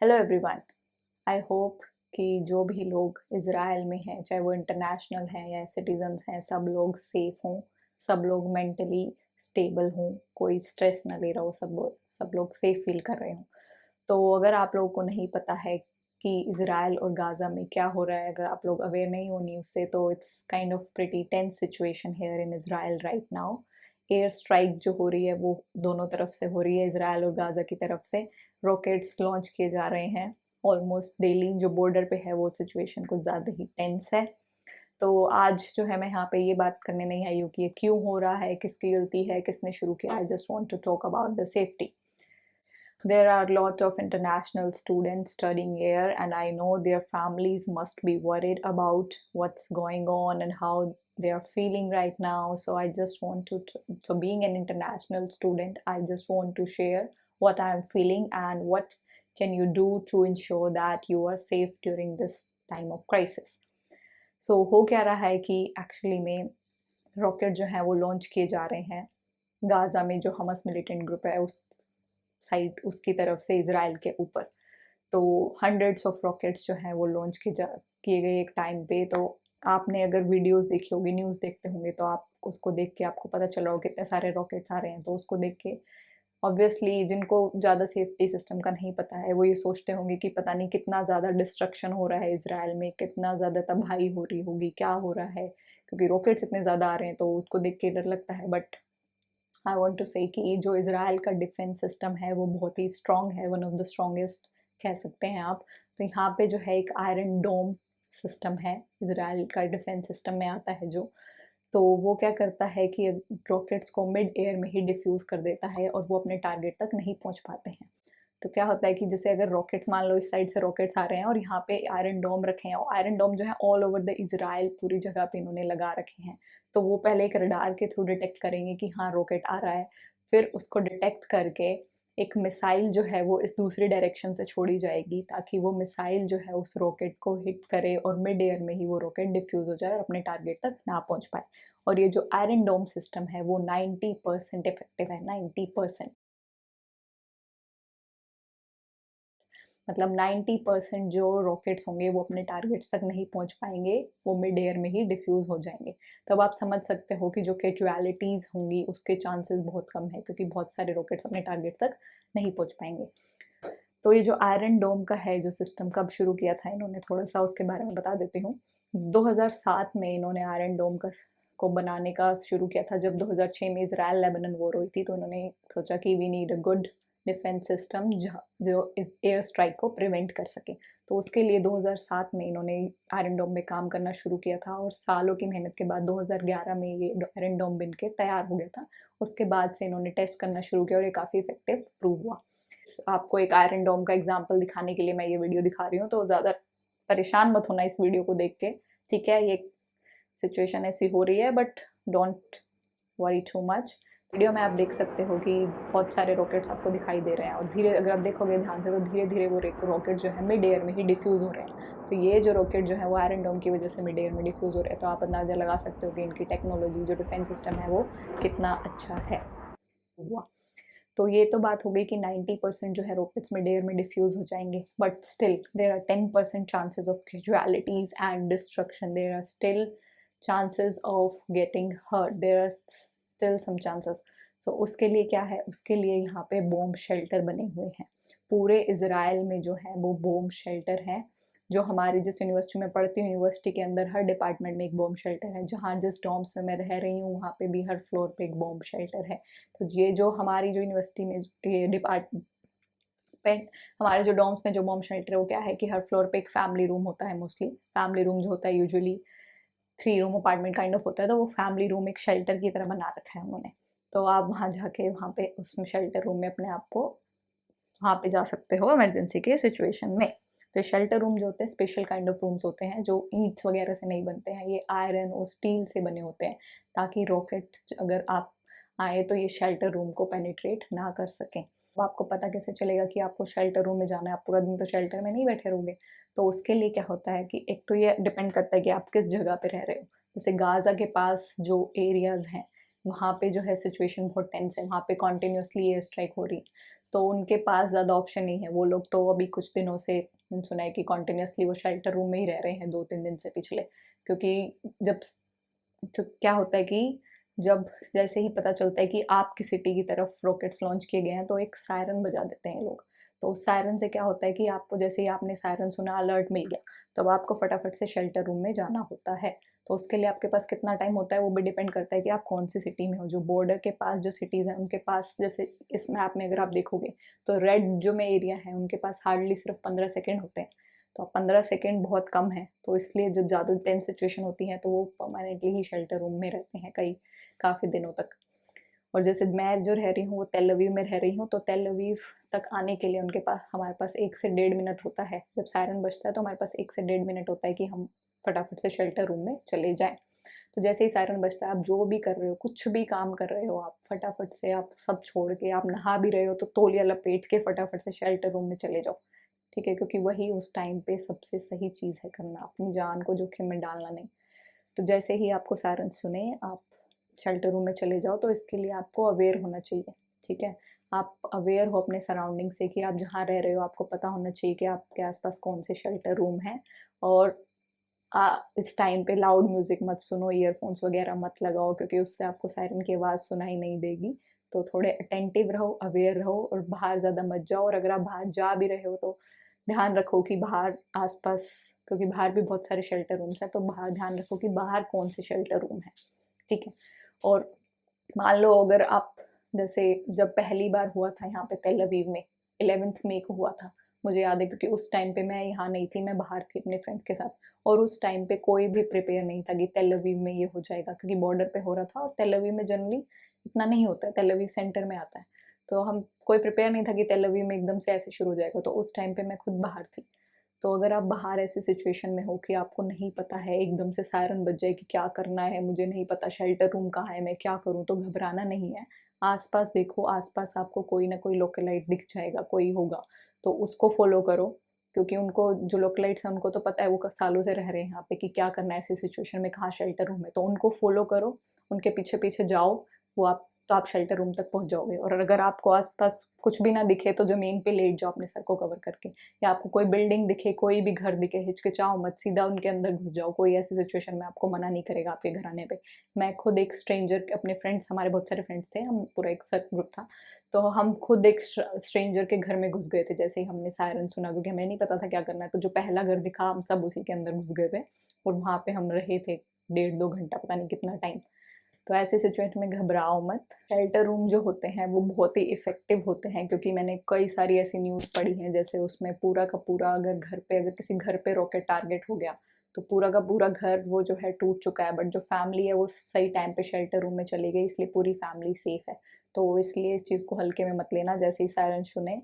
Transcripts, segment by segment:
Hello everyone. I hope कि जो भी लोग इज़राइल में हैं, चाहे वो इंटरनेशनल हैं या सिटीजन्स हैं, सब लोग सेफ हों, सब लोग मेंटली स्टेबल हों, कोई स्ट्रेस ना ले रहा हो, सब लोग सेफ फील कर रहे हों। तो अगर आप लोगों को नहीं पता है कि इज़राइल और गाज़ा में क्या हो रहा है, अगर आप लोग अवेयर नहीं हो न्यूज़ से, तो it's kind of pretty tense situation here in Israel right now. Air strike जो हो रही है वो दोनों तरफ से हो रही है, इज़राइल और गाज़ा की तरफ से रॉकेट्स लॉन्च किए जा रहे हैं ऑलमोस्ट डेली। जो बॉर्डर पे है वो सिचुएशन कुछ ज़्यादा ही टेंस है। तो आज जो है मैं यहाँ पे ये बात करने नहीं आई हूँ कि ये क्यों हो रहा है, किसकी गलती है, किसने शुरू किया। I just want to talk about the safety. There are a lot of international students studying here, and I know their families must be worried about what's going on and how they are feeling right now. So I just want to, so being an international student, I just want to share what I'm feeling and what can you do to ensure that you are safe during this time of crisis. So हो क्या रहा है कि actually में rocket जो है वो launch किए जा रहे हैं गाजा में, जो हमस मिलिटेंट ग्रुप है उस साइड, उसकी तरफ से इसराइल के ऊपर। तो हंड्रेड्स ऑफ रॉकेट्स जो हैं वो लॉन्च किए गए एक टाइम पे। तो आपने अगर वीडियोस देखी होगी, न्यूज़ देखते होंगे, तो आप उसको देख के आपको पता चला होगा कितने सारे रॉकेट्स आ रहे हैं। तो उसको देख के ऑब्वियसली जिनको ज़्यादा सेफ्टी सिस्टम का नहीं पता है वो ये सोचते होंगे कि पता नहीं कितना ज़्यादा डिस्ट्रक्शन हो रहा है इसराइल में, कितना ज़्यादा तबाही हो रही होगी, क्या हो रहा है, क्योंकि रॉकेट्स इतने ज़्यादा आ रहे हैं। तो उसको देख के डर लगता है। बट आई वांट टू से कि जो इसराइल का डिफेंस सिस्टम है वो बहुत ही स्ट्रॉन्ग है, वन ऑफ द स्ट्रॉन्गेस्ट कह सकते हैं आप। तो यहाँ पे जो है एक आयरन डोम सिस्टम है, इसराइल का डिफेंस सिस्टम में आता है जो। तो वो क्या करता है कि रॉकेट्स को मिड एयर में ही डिफ्यूज़ कर देता है और वो अपने टारगेट तक नहीं पहुँच पाते हैं। तो क्या होता है कि जैसे अगर रॉकेट्स, मान लो इस साइड से रॉकेट्स आ रहे हैं और यहाँ पे आयरन डोम रखे हैं, और आयरन डोम जो है ऑल ओवर द इजराइल पूरी जगह पे इन्होंने लगा रखे हैं। तो वो पहले एक रडार के थ्रू डिटेक्ट करेंगे कि हाँ रॉकेट आ रहा है, फिर उसको डिटेक्ट करके एक मिसाइल जो है वो इस दूसरी डायरेक्शन से छोड़ी जाएगी, ताकि वो मिसाइल जो है उस रॉकेट को हिट करे और मिड एयर में ही वो रॉकेट डिफ्यूज़ हो जाए और अपने टारगेट तक ना पहुंच पाए। और ये जो आयरन डोम सिस्टम है वो 90% इफेक्टिव है, 90%। मतलब 90% जो रॉकेट्स होंगे वो अपने टारगेट्स तक नहीं पहुंच पाएंगे, वो मिड एयर में ही डिफ्यूज़ हो जाएंगे। तब आप समझ सकते हो कि जो कैजुअलिटीज़ होंगी उसके चांसेस बहुत कम है, क्योंकि बहुत सारे रॉकेट्स अपने टारगेट तक नहीं पहुंच पाएंगे। तो ये जो आयरन डोम का है जो सिस्टम, कब शुरू किया था इन्होंने, थोड़ा सा उसके बारे में बता देती हूँ। 2007 में इन्होंने आयरन डोम को बनाने का शुरू किया था। जब 2006 में इसराइल लेबनान वॉर हुई थी, तो उन्होंने सोचा कि we need a good defence system जो इस एयर स्ट्राइक को प्रिवेंट कर सके। तो उसके लिए 2007 में इन्होंने आयरन डोम में काम करना शुरू किया था, और सालों की मेहनत के बाद 2011 में ये आयरन डोम बन के तैयार हो गया था। उसके बाद से इन्होंने टेस्ट करना शुरू किया और ये काफ़ी इफेक्टिव प्रूव हुआ। आपको एक आयरन डोम का एग्जाम्पल दिखाने के लिए मैं ये वीडियो दिखा रही हूँ, तो ज़्यादा परेशान मत होना इस वीडियो को देख के, ठीक है। ये सिचुएशन ऐसी हो रही है, but don't worry too much. Video में आप देख सकते हो कि बहुत सारे रॉकेट्स आपको दिखाई दे रहे हैं, और धीरे, अगर आप देखोगे ध्यान से, तो धीरे धीरे वो रॉकेट जो है मिड एयर में ही डिफ्यूज़ हो रहे हैं। तो ये जो रॉकेट जो है वो आयरन डोम की वजह से मिड एयर में डिफ्यूज़ हो रहे हैं। तो आप अंदाज़ा लगा सकते हो कि इनकी टेक्नोलॉजी, जो डिफेंस सिस्टम है, वो कितना अच्छा है। हुआ। तो ये तो बात हो गई कि 90% जो है रॉकेट्स मिड एयर में डिफ्यूज हो जाएंगे, but still there are 10% chances of casualties and destruction. There are still chances of getting hurt, there are still some chances. So उसके लिए क्या है, उसके लिए यहाँ पे बॉम्ब शेल्टर बने हुए हैं। पूरे इसराइल में जो है वो बॉम्ब शेल्टर है। जो हमारी जिस यूनिवर्सिटी में पढ़ती हूँ, यूनिवर्सिटी के अंदर हर डिपार्टमेंट में एक बॉम्ब शेल्टर है। जहाँ जिस डॉम्स में मैं रह रही हूँ वहाँ पे भी हर फ्लोर पे एक बॉम्ब शेल्टर है। तो ये जो हमारी जो यूनिवर्सिटी में ये डिपार्टमेंट, हमारे जो डॉम्स में जो बॉम्ब शेल्टर है, वो क्या है कि हर फ्लोर पे एक फैमिली रूम होता है। मोस्टली फैमिली रूम जो होता है usually 3 room apartment kind of होता है, तो वो फैमिली रूम एक शेल्टर की तरह बना रखा है उन्होंने। तो आप वहाँ जाके वहाँ पे उसमें शेल्टर रूम में अपने आप को वहाँ पे जा सकते हो इमरजेंसी के सिचुएशन में। तो शेल्टर रूम जो होते हैं स्पेशल काइंड ऑफ रूम्स होते हैं, जो ईंट्स वगैरह से नहीं बनते हैं, ये आयरन और स्टील से बने होते हैं, ताकि रॉकेट अगर आप आए तो ये शेल्टर रूम को पेनिट्रेट ना कर सकें। तो आपको पता कैसे चलेगा कि आपको शेल्टर रूम में जाना है? आप पूरा दिन तो शेल्टर में नहीं बैठे रहोगे। तो उसके लिए क्या होता है कि एक तो ये डिपेंड करता है कि आप किस जगह पे रह रहे हो। जैसे गाजा के पास जो एरियाज हैं, वहाँ पे जो है सिचुएशन बहुत टेंस है, वहाँ पे कॉन्टिन्यूसली एयर स्ट्राइक हो रही है। तो उनके पास ज़्यादा ऑप्शन नहीं है। वो लोग तो अभी कुछ दिनों से मैंने सुना है कि कॉन्टिन्यूसली वो शेल्टर रूम में ही रह रहे हैं 2-3 दिन से पिछले, क्योंकि जब तो क्या होता है कि जब जैसे ही पता चलता है कि आपकी सिटी की तरफ रॉकेट्स लॉन्च किए गए हैं तो एक सायरन बजा देते हैं लोग। तो उस सायरन से क्या होता है कि आपको जैसे ही आपने सायरन सुना, अलर्ट मिल गया, तो अब आपको फटाफट से शेल्टर रूम में जाना होता है। तो उसके लिए आपके पास कितना टाइम होता है वो भी डिपेंड करता है कि आप कौन सी सिटी में हो। जो बॉर्डर के पास जो सिटीज़ हैं उनके पास, जैसे इस मैप में अगर आप देखोगे तो रेड जो में एरिया है उनके पास हार्डली सिर्फ 15 सेकेंड होते हैं। तो 15 सेकेंड बहुत कम है, तो इसलिए जब ज़्यादा टेंस सिचुएशन होती है तो वो परमानेंटली ही शेल्टर रूम में रहते हैं काफ़ी दिनों तक। और जैसे मैं जो रह रही हूँ वो तेल अवीव में रह रही हूँ, तो तेल अवीव तक आने के लिए उनके पास हमारे पास 1 से 1.5 मिनट होता है। जब सायरन बजता है तो हमारे पास 1 से 1.5 मिनट होता है कि हम फटाफट से शेल्टर रूम में चले जाएं। तो जैसे ही सायरन बजता है, आप जो भी कर रहे हो, कुछ भी काम कर रहे हो, आप फटाफट से आप सब छोड़ के, आप नहा भी रहे हो तो तौलिया लपेट के फटाफट से शेल्टर रूम में चले जाओ, ठीक है? क्योंकि वही उस टाइम पे सबसे सही चीज़ है करना, अपनी जान को जोखिम में डालना नहीं। तो जैसे ही आपको सायरन सुने, आप शेल्टर रूम में चले जाओ। तो इसके लिए आपको अवेयर होना चाहिए, ठीक है? आप अवेयर हो अपने सराउंडिंग से कि आप जहाँ रह रहे हो, आपको पता होना चाहिए कि आपके आसपास कौन से शेल्टर रूम हैं। और इस टाइम पे लाउड म्यूजिक मत सुनो, ईयरफोन्स वगैरह मत लगाओ, क्योंकि उससे आपको सायरन की आवाज़ सुनाई नहीं देगी। तो थोड़े अटेंटिव रहो, अवेयर रहो, और बाहर ज़्यादा मत जाओ। और अगर आप बाहर जा भी रहे हो तो ध्यान रखो कि बाहर आसपास, क्योंकि बाहर भी बहुत सारे शेल्टर रूम्स हैं, तो बाहर ध्यान रखो कि बाहर कौन से शेल्टर रूम है, ठीक है? और मान लो अगर आप, जैसे जब पहली बार हुआ था यहाँ पे तेल अवीव में, 11th मई को हुआ था, मुझे याद है, क्योंकि उस टाइम पे मैं यहाँ नहीं थी, मैं बाहर थी अपने फ्रेंड्स के साथ। और उस टाइम पे कोई भी प्रिपेयर नहीं था कि तेल अवीव में ये हो जाएगा, क्योंकि बॉर्डर पे हो रहा था और तेल अवीव में जनरली इतना नहीं होता है, तेल अवीव सेंटर में आता है। तो हम कोई प्रिपेयर नहीं था कि तेल अवीव में एकदम से ऐसे शुरू हो जाएगा। तो उस टाइम पे मैं खुद बाहर थी। तो अगर आप बाहर ऐसी सिचुएशन में हो कि आपको नहीं पता है, एकदम से सायरन बज जाए कि क्या करना है, मुझे नहीं पता शेल्टर रूम कहाँ है, मैं क्या करूँ, तो घबराना नहीं है। आसपास देखो, आसपास आपको कोई ना कोई लोकेलाइट दिख जाएगा, कोई होगा, तो उसको फॉलो करो। क्योंकि उनको, जो लोकेलाइट्स हैं, उनको तो पता है, वो सालों से रह रहे हैं यहाँ पे, कि क्या करना है ऐसी सिचुएशन में, कहाँ शेल्टर रूम है। तो उनको फॉलो करो, उनके पीछे पीछे जाओ, वो आप शेल्टर रूम तक पहुंच जाओगे। और अगर आपको आसपास कुछ भी ना दिखे तो जमीन पे लेट जाओ अपने सर को कवर करके। या आपको कोई बिल्डिंग दिखे, कोई भी घर दिखे, हिचकिचाओ मत, सीधा उनके अंदर घुस जाओ। कोई ऐसी सिचुएशन में आपको मना नहीं करेगा आपके घर आने पे। मैं खुद एक स्ट्रेंजर, अपने फ्रेंड्स, हमारे बहुत सारे फ्रेंड्स थे, हम पूरा एक सब ग्रुप था, तो हम खुद एक स्ट्रेंजर के घर में घुस गए थे जैसे ही हमने सायरन सुना, क्योंकि हमें नहीं पता था क्या करना है। तो जो पहला घर दिखा, हम सब उसी के अंदर घुस गए थे, और वहाँ पे हम रहे थे 1.5-2 घंटा, पता नहीं कितना टाइम। तो ऐसे सिचुएशन में घबराओ मत। शेल्टर रूम जो होते हैं वो बहुत ही इफ़ेक्टिव होते हैं, क्योंकि मैंने कई सारी ऐसी न्यूज़ पढ़ी हैं, जैसे उसमें पूरा का पूरा, अगर किसी घर पे रॉकेट टारगेट हो गया तो पूरा का पूरा घर वो जो है टूट चुका है, बट जो फैमिली है वो सही टाइम पे शेल्टर रूम में चली गई, इसलिए पूरी फैमिली सेफ है। तो इसलिए इस चीज़ को हल्के में मत लेना। जैसे ही सायरन सुने,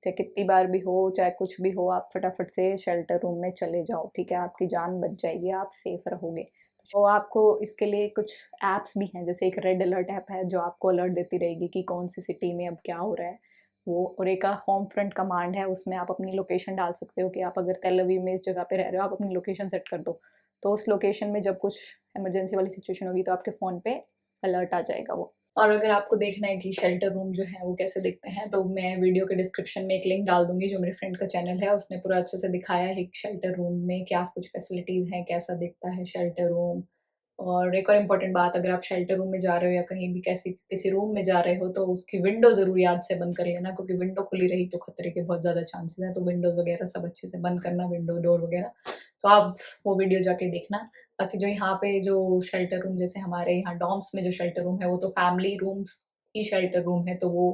चाहे कितनी बार भी हो, चाहे कुछ भी हो, आप फटाफट से शेल्टर रूम में चले जाओ, ठीक है? आपकी जान बच जाएगी, आप सेफ रहोगे। तो आपको इसके लिए कुछ ऐप्स भी हैं, जैसे एक रेड अलर्ट ऐप है जो आपको अलर्ट देती रहेगी कि कौन सी सिटी में अब क्या हो रहा है वो। और एक होम फ्रंट कमांड है, उसमें आप अपनी लोकेशन डाल सकते हो कि आप अगर तेल अवीव में इस जगह पे रह रहे हो, आप अपनी लोकेशन सेट कर दो। तो उस लोकेशन में जब कुछ इमरजेंसी वाली सिचुएशन होगी तो आपके फ़ोन पे अलर्ट आ जाएगा वो। और अगर आपको देखना है कि शेल्टर रूम जो है वो कैसे दिखते हैं, तो मैं वीडियो के डिस्क्रिप्शन में एक लिंक डाल दूंगी, जो मेरे फ्रेंड का चैनल है, उसने पूरा अच्छे से दिखाया है शेल्टर रूम में क्या कुछ फैसिलिटीज़ हैं, कैसा दिखता है शेल्टर रूम। और एक और इम्पोर्टेंट बात, अगर आप शेल्टर रूम में जा रहे हो या कहीं भी किसी रूम में जा रहे हो, तो उसकी विंडो ज़रूर याद से बंद कर लेना, क्योंकि विंडो खुली रही तो खतरे के बहुत ज़्यादा चांसेस हैं। तो विंडोज़ वगैरह सब अच्छे से बंद करना, विंडो डोर वगैरह। तो आप वो वीडियो जाके देखना। बाकी जो यहाँ पे जो शेल्टर रूम, जैसे हमारे यहाँ डॉर्म्स में जो शेल्टर रूम है, वो तो फैमिली रूम्स ही शेल्टर रूम है, तो वो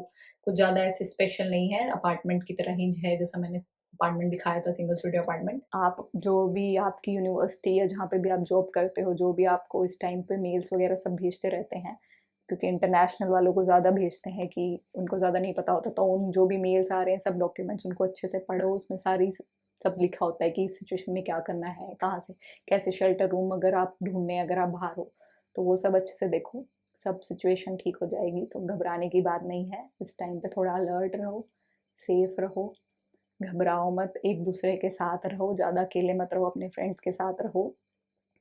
कुछ ज़्यादा ऐसे स्पेशल नहीं है, अपार्टमेंट की तरह ही है, जैसा मैंने अपार्टमेंट दिखाया था, सिंगल स्टूडियो अपार्टमेंट। आप जो भी आपकी यूनिवर्सिटी या जहाँ पे भी आप जॉब करते हो, जो भी आपको इस टाइम पे मेल्स वगैरह सब भेजते रहते हैं, क्योंकि इंटरनेशनल वालों को ज़्यादा भेजते हैं कि उनको ज़्यादा नहीं पता होता, तो उन जो भी मेल्स आ रहे हैं, सब डॉक्यूमेंट्स उनको अच्छे से पढ़ो। उसमें सारी सब लिखा होता है कि इस सिचुएशन में क्या करना है, कहाँ से कैसे शेल्टर रूम अगर आप ढूंढने, अगर आप बाहर हो, तो वो सब अच्छे से देखो। सब सिचुएशन ठीक हो जाएगी, तो घबराने की बात नहीं है। इस टाइम पे थोड़ा अलर्ट रहो, सेफ रहो, घबराओ मत, एक दूसरे के साथ रहो, ज़्यादा अकेले मत रहो, अपने फ्रेंड्स के साथ रहो,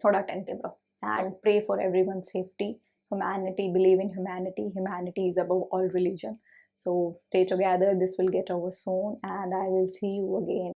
थोड़ा अटेंटिव रहो, and pray for everyone safety. Humanity, believe in humanity, humanity is above all religion. So stay together, this will get over soon, and I will see you again